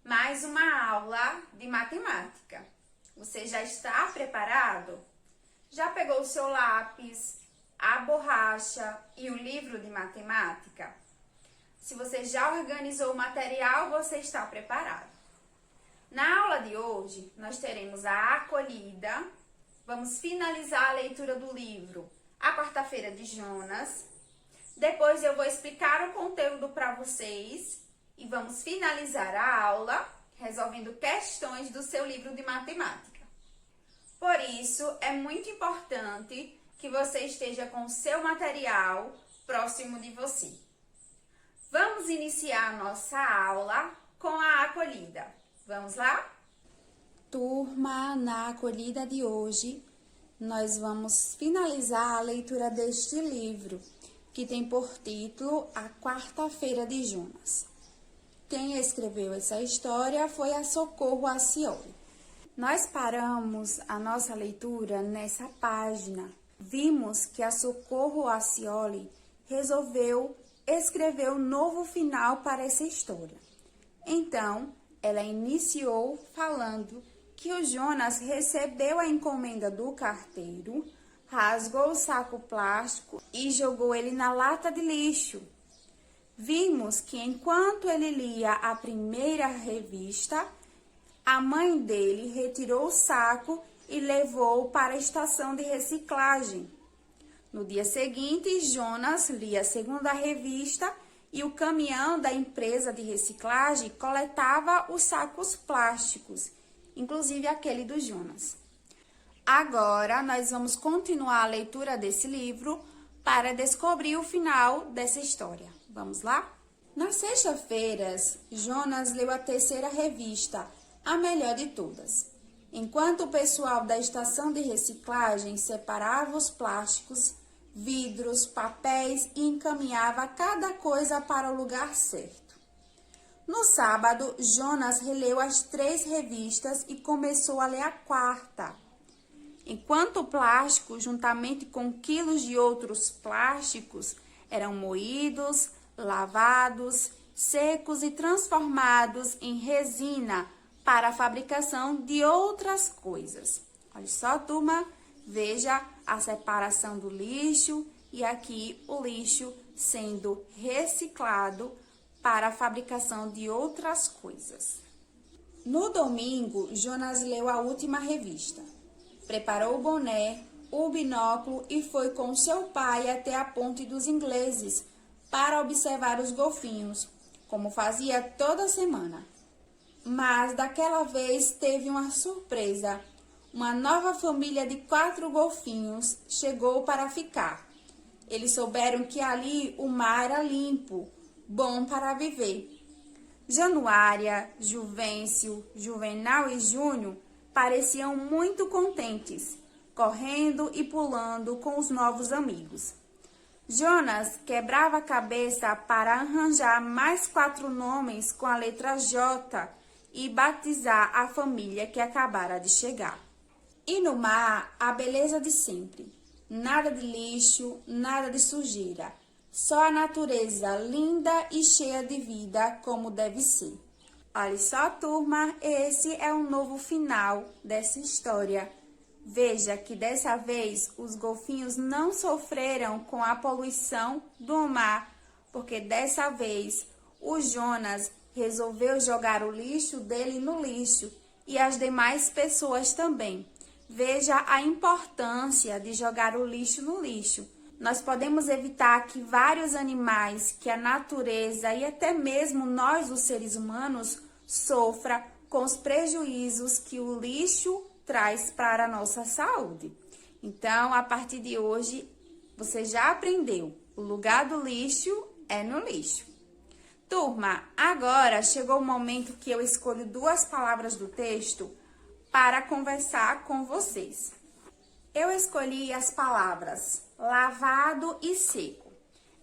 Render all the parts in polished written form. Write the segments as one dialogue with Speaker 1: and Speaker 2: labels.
Speaker 1: mais uma aula de matemática. Você já está preparado? Já pegou o seu lápis, a borracha e o livro de matemática? Se você já organizou o material, você está preparado. Na aula de hoje, nós teremos a acolhida, vamos finalizar a leitura do livro A Quarta-feira de Jonas. Depois eu vou explicar o conteúdo para vocês e vamos finalizar a aula resolvendo questões do seu livro de matemática. Por isso, é muito importante que você esteja com o seu material próximo de você. Vamos iniciar a nossa aula com a acolhida. Vamos lá?
Speaker 2: Turma, na acolhida de hoje, nós vamos finalizar a leitura deste livro, que tem por título A Quarta-feira de Jonas. Quem escreveu essa história foi a Socorro Acioli. Nós paramos a nossa leitura nessa página. Vimos que a Socorro Acioli resolveu escrever um novo final para essa história. Então, ela iniciou falando que o Jonas recebeu a encomenda do carteiro, rasgou o saco plástico e jogou ele na lata de lixo. Vimos que enquanto ele lia a primeira revista, a mãe dele retirou o saco e levou para a estação de reciclagem. No dia seguinte, Jonas lia a segunda revista e o caminhão da empresa de reciclagem coletava os sacos plásticos, inclusive aquele do Jonas. Agora, nós vamos continuar a leitura desse livro para descobrir o final dessa história. Vamos lá? Nas sextas-feiras, Jonas leu a terceira revista, a melhor de todas. Enquanto o pessoal da estação de reciclagem separava os plásticos, vidros, papéis e encaminhava cada coisa para o lugar certo. No sábado, Jonas releu as 3 revistas e começou a ler a quarta. Enquanto o plástico, juntamente com quilos de outros plásticos, eram moídos, lavados, secos e transformados em resina para a fabricação de outras coisas. Olha só, turma, veja a separação do lixo e aqui o lixo sendo reciclado para a fabricação de outras coisas. No domingo, Jonas leu a última revista. Preparou o boné, o binóculo e foi com seu pai até a Ponte dos Ingleses para observar os golfinhos, como fazia toda semana. Mas daquela vez teve uma surpresa. Uma nova família de 4 golfinhos chegou para ficar. Eles souberam que ali o mar era limpo, bom para viver. Januária, Juvencio, Juvenal e Júnior pareciam muito contentes, correndo e pulando com os novos amigos. Jonas quebrava a cabeça para arranjar mais 4 nomes com a letra J e batizar a família que acabara de chegar. E no mar, a beleza de sempre. Nada de lixo, nada de sujeira. Só a natureza linda e cheia de vida como deve ser. Olha só, turma, esse é um novo final dessa história. Veja que dessa vez os golfinhos não sofreram com a poluição do mar, porque dessa vez o Jonas resolveu jogar o lixo dele no lixo e as demais pessoas também. Veja a importância de jogar o lixo no lixo. Nós podemos evitar que vários animais, que a natureza e até mesmo nós, os seres humanos, sofra com os prejuízos que o lixo traz para a nossa saúde. Então, a partir de hoje, você já aprendeu. O lugar do lixo é no lixo. Turma, agora chegou o momento que eu escolho 2 palavras do texto para conversar com vocês. Eu escolhi as palavras lavado e seco.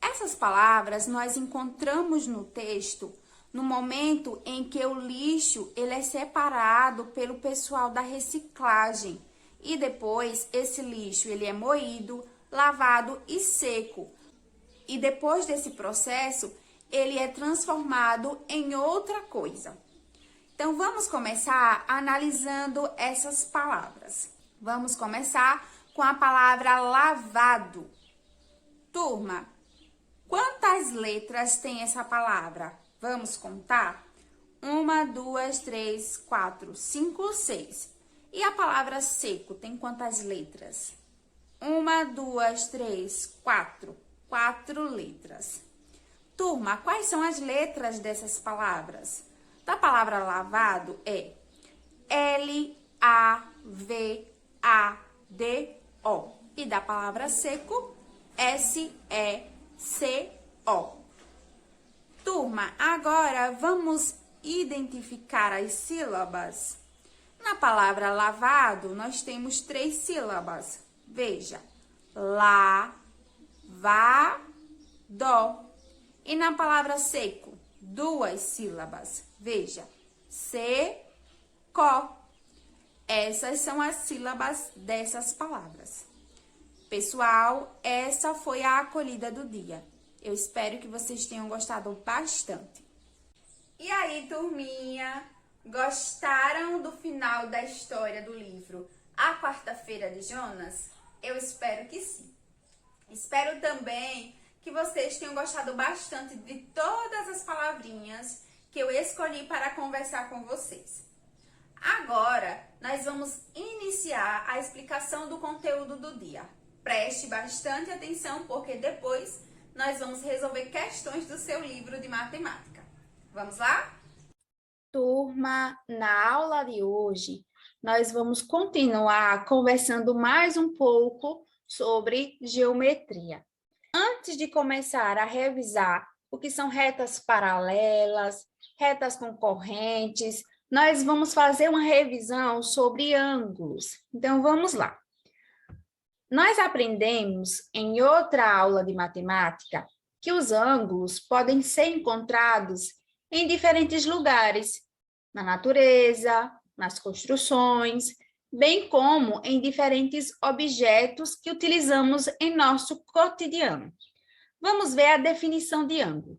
Speaker 2: Essas palavras nós encontramos no texto no momento em que o lixo ele é separado pelo pessoal da reciclagem e depois esse lixo ele é moído, lavado e seco. E depois desse processo, ele é transformado em outra coisa. Então, vamos começar analisando essas palavras. Vamos começar com a palavra lavado. Turma, quantas letras tem essa palavra? Vamos contar? 1, 2, 3, 4, 5, 6. E a palavra seco tem quantas letras? 1, 2, 3, 4. 4 letras. Turma, quais são as letras dessas palavras? Da palavra lavado é L-A-V-A-D-O. E da palavra seco, S-E-C-O. Turma, agora vamos identificar as sílabas. Na palavra lavado, nós temos 3 sílabas. Veja, lá, vá, dó. E na palavra seco, 2 sílabas. Veja, se, có. Essas são as sílabas dessas palavras. Pessoal, essa foi a acolhida do dia. Eu espero que vocês tenham gostado bastante. E aí, turminha, gostaram do final da história do livro A Quarta-feira de Jonas? Eu espero que sim. Espero também que vocês tenham gostado bastante de todas as palavrinhas que eu escolhi para conversar com vocês. Agora, nós vamos iniciar a explicação do conteúdo do dia. Preste bastante atenção, porque depois nós vamos resolver questões do seu livro de matemática. Vamos lá?
Speaker 1: Turma, na aula de hoje, nós vamos continuar conversando mais um pouco sobre geometria. Antes de começar a revisar o que são retas paralelas, retas concorrentes, nós vamos fazer uma revisão sobre ângulos. Então, vamos lá. Nós aprendemos em outra aula de matemática que os ângulos podem ser encontrados em diferentes lugares, na natureza, nas construções, bem como em diferentes objetos que utilizamos em nosso cotidiano. Vamos ver a definição de ângulo.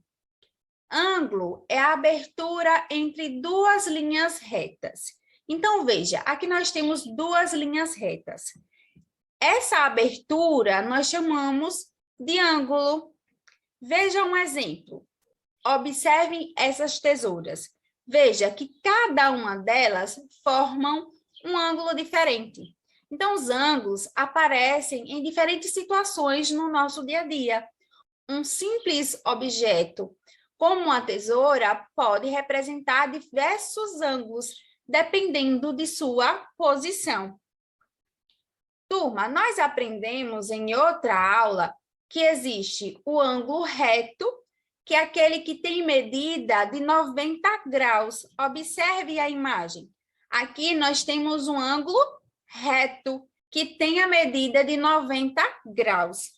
Speaker 1: Ângulo é a abertura entre 2 linhas retas. Então, veja, aqui nós temos 2 linhas retas. Essa abertura nós chamamos de ângulo. Veja um exemplo. Observem essas tesouras. Veja que cada uma delas formam um ângulo diferente. Então, os ângulos aparecem em diferentes situações no nosso dia a dia. Um simples objeto, como uma tesoura, pode representar diversos ângulos, dependendo de sua posição. Turma, nós aprendemos em outra aula que existe o ângulo reto, que é aquele que tem medida de 90 graus. Observe a imagem. Aqui nós temos um ângulo reto, que tem a medida de 90 graus.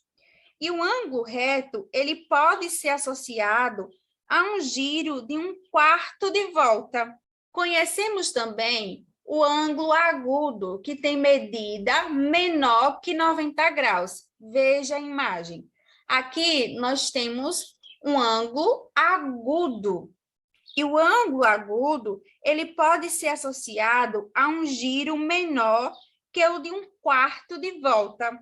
Speaker 1: E o ângulo reto, ele pode ser associado a um giro de 1/4 de volta. Conhecemos também o ângulo agudo, que tem medida menor que 90 graus. Veja a imagem. Aqui nós temos um ângulo agudo. E o ângulo agudo, ele pode ser associado a um giro menor que o de 1/4 de volta.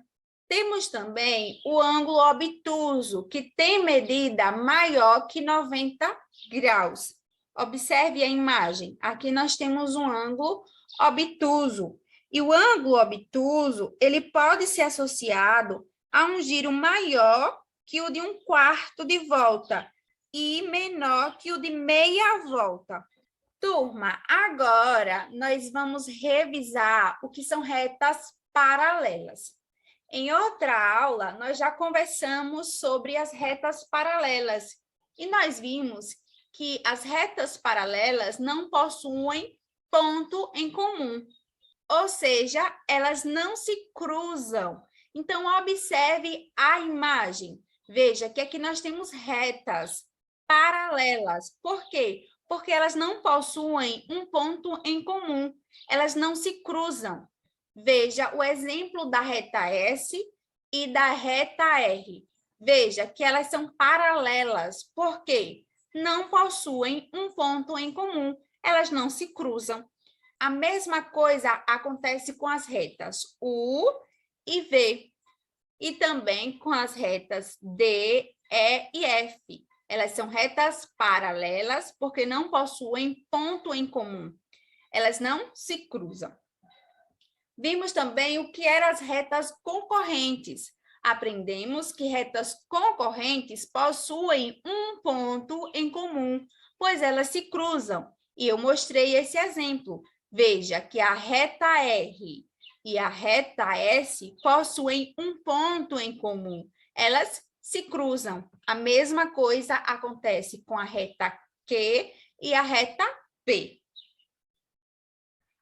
Speaker 1: Temos também o ângulo obtuso, que tem medida maior que 90 graus. Observe a imagem. Aqui nós temos um ângulo obtuso. E o ângulo obtuso, ele pode ser associado a um giro maior que o de 1/4 de volta e menor que o de meia volta. Turma, agora nós vamos revisar o que são retas paralelas. Em outra aula, nós já conversamos sobre as retas paralelas e nós vimos que as retas paralelas não possuem ponto em comum, ou seja, elas não se cruzam. Então, observe a imagem. Veja que aqui nós temos retas paralelas. Por quê? Porque elas não possuem um ponto em comum. Elas não se cruzam. Veja o exemplo da reta S e da reta R. Veja que elas são paralelas. Por quê? Não possuem um ponto em comum.
Speaker 2: elas não se cruzam. A mesma coisa acontece com as retas U e V, e também com as retas D, E e F. Elas são retas paralelas porque não possuem ponto em comum. Elas não se cruzam. Vimos também o que eram as retas concorrentes. Aprendemos que retas concorrentes possuem um ponto em comum, pois elas se cruzam. E eu mostrei esse exemplo. Veja que a reta R e a reta S possuem um ponto em comum. Elas se cruzam. A mesma coisa acontece com a reta Q e a reta P.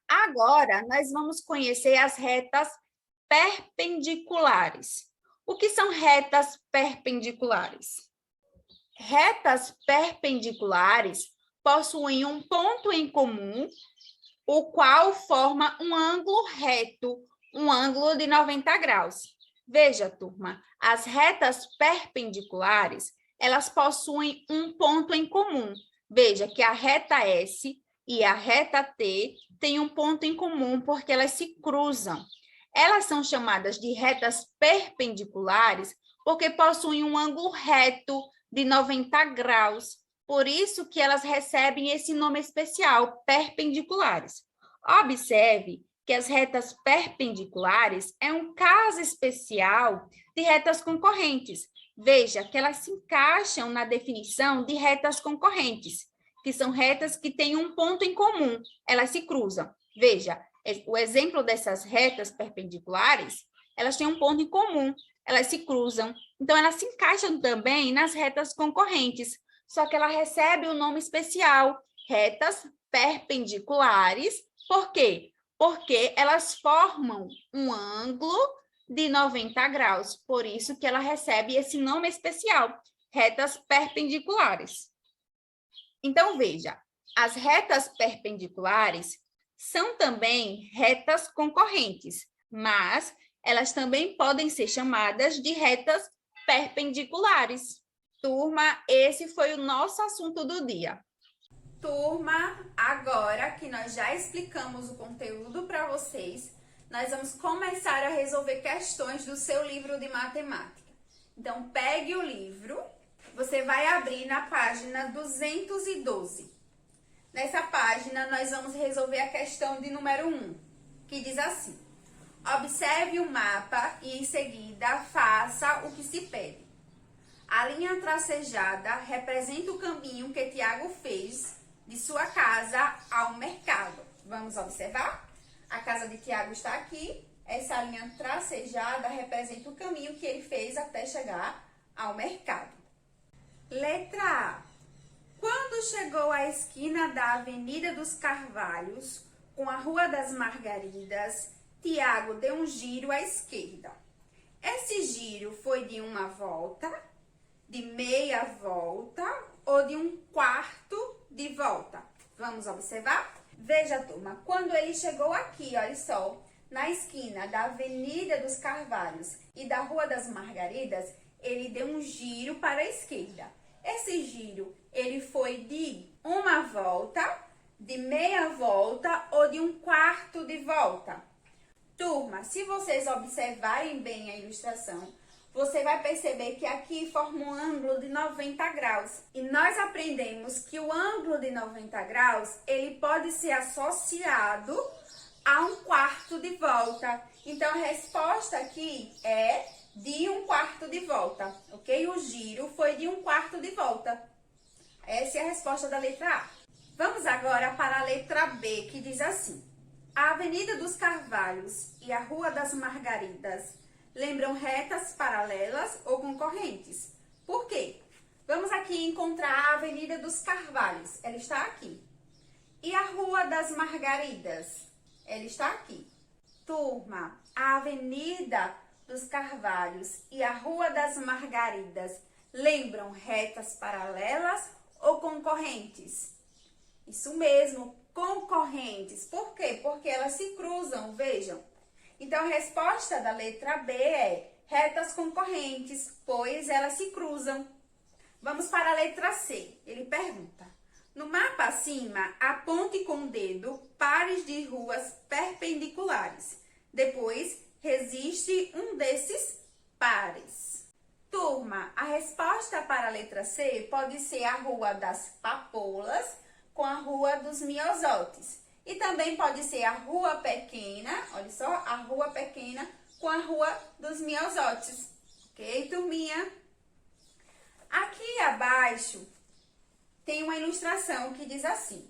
Speaker 2: Agora, nós vamos conhecer as retas perpendiculares. O que são retas perpendiculares? Retas perpendiculares possuem um ponto em comum, o qual forma um ângulo reto, um ângulo de 90 graus. Veja, turma, as retas perpendiculares, elas possuem um ponto em comum. Veja que a reta S e a reta T têm um ponto em comum porque elas se cruzam. Elas são chamadas de retas perpendiculares porque possuem um ângulo reto de 90 graus. Por isso que elas recebem esse nome especial, perpendiculares. Observe que as retas perpendiculares é um caso especial de retas concorrentes. Veja que elas se encaixam na definição de retas concorrentes, que são retas que têm um ponto em comum, elas se cruzam. Veja, o exemplo dessas retas perpendiculares, elas têm um ponto em comum, elas se cruzam. Então, elas se encaixam também nas retas concorrentes, só que ela recebe o nome especial, retas perpendiculares. Por quê? Porque elas formam um ângulo de 90 graus, por isso que ela recebe esse nome especial, retas perpendiculares. Então, veja, as retas perpendiculares são também retas concorrentes, mas elas também podem ser chamadas de retas perpendiculares. Turma, esse foi o nosso assunto do dia.
Speaker 1: Turma, agora que nós já explicamos o conteúdo para vocês, nós vamos começar a resolver questões do seu livro de matemática. Então, pegue o livro, você vai abrir na página 212. Nessa página, nós vamos resolver a questão de número 1, que diz assim: observe o mapa e, em seguida, faça o que se pede. A linha tracejada representa o caminho que Tiago fez de sua casa ao mercado. Vamos observar? A casa de Tiago está aqui. Essa linha tracejada representa o caminho que ele fez até chegar ao mercado. Letra A. Quando chegou à esquina da Avenida dos Carvalhos com a Rua das Margaridas, Tiago deu um giro à esquerda. Esse giro foi de uma volta, de meia volta ou de um quarto de volta? Vamos observar? Veja, turma, quando ele chegou aqui, olha só, na esquina da Avenida dos Carvalhos e da Rua das Margaridas, ele deu um giro para a esquerda. Esse giro, ele foi de uma volta, de meia volta ou de um quarto de volta? Turma, se vocês observarem bem a ilustração, você vai perceber que aqui forma um ângulo de 90 graus. E nós aprendemos que o ângulo de 90 graus, ele pode ser associado a um quarto de volta. Então, a resposta aqui é de um quarto de volta, ok? O giro foi de um quarto de volta. Essa é a resposta da letra A. Vamos agora para a letra B, que diz assim: a Avenida dos Carvalhos e a Rua das Margaridas lembram retas paralelas ou concorrentes. Por quê? Vamos aqui encontrar a Avenida dos Carvalhos. Ela está aqui. E a Rua das Margaridas? Ela está aqui. Turma, a Avenida dos Carvalhos e a Rua das Margaridas lembram retas paralelas ou concorrentes? Isso mesmo, concorrentes. Por quê? Porque elas se cruzam, vejam. Então, a resposta da letra B é retas concorrentes, pois elas se cruzam. Vamos para a letra C. Ele pergunta: No mapa acima, aponte com o dedo pares de ruas perpendiculares. Depois, registre um desses pares. Turma, a resposta para a letra C pode ser a Rua das Papoulas com a Rua dos Miosotes. E também pode ser a Rua Pequena, olha só, a Rua Pequena com a Rua dos Miosotes. Ok, turminha? Aqui abaixo tem uma ilustração que diz assim: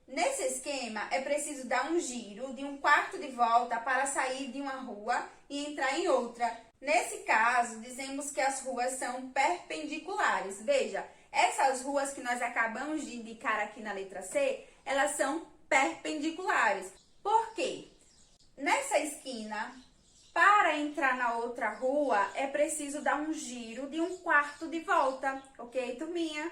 Speaker 1: nesse esquema é preciso dar um giro de um quarto de volta para sair de uma rua e entrar em outra. Nesse caso, dizemos que as ruas são perpendiculares. Veja, essas ruas que nós acabamos de indicar aqui na letra C, elas são perpendiculares. Por quê? Nessa esquina, para entrar na outra rua, é preciso dar um giro de um quarto de volta. Ok, turminha?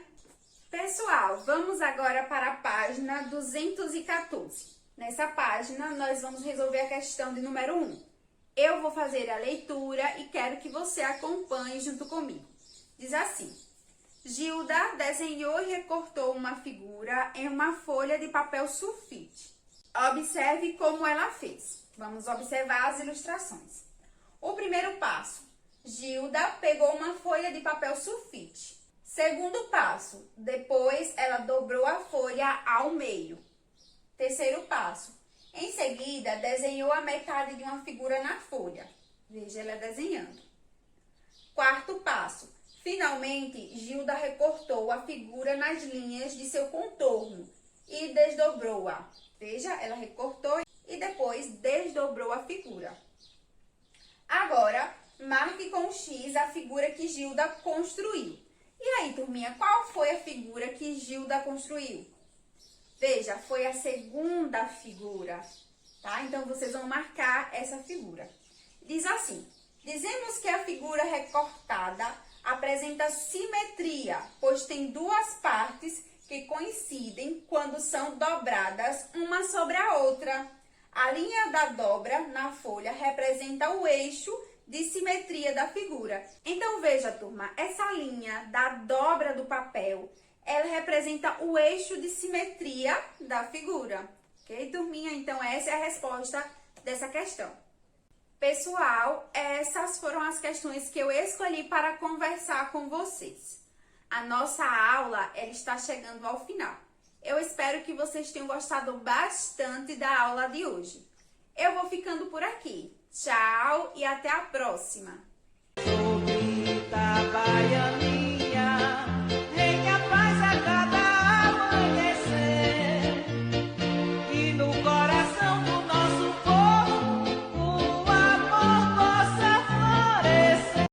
Speaker 1: Pessoal, vamos agora para a página 214. Nessa página, nós vamos resolver a questão de número 1. Eu vou fazer a leitura e quero que você acompanhe junto comigo. Diz assim: Gilda desenhou e recortou uma figura em uma folha de papel sulfite. Observe como ela fez. Vamos observar as ilustrações. O primeiro passo: Gilda pegou uma folha de papel sulfite. Segundo passo: depois ela dobrou a folha ao meio. Terceiro passo: em seguida, desenhou a metade de uma figura na folha. Veja ela desenhando. Quarto passo: finalmente, Gilda recortou a figura nas linhas de seu contorno e desdobrou-a. Veja, ela recortou e depois desdobrou a figura. Agora, marque com X a figura que Gilda construiu. E aí, turminha, qual foi a figura que Gilda construiu? Veja, foi a segunda figura, tá? Então, vocês vão marcar essa figura. Diz assim: dizemos que a figura recortada apresenta simetria, pois tem duas partes que coincidem quando são dobradas uma sobre a outra. A linha da dobra na folha representa o eixo de simetria da figura. Então, veja, turma, essa linha da dobra do papel, ela representa o eixo de simetria da figura. Ok, turminha? Então, essa é a resposta dessa questão. Pessoal, essas foram as questões que eu escolhi para conversar com vocês. A nossa aula, ela está chegando ao final. Eu espero que vocês tenham gostado bastante da aula de hoje. Eu vou ficando por aqui. Tchau e até a próxima!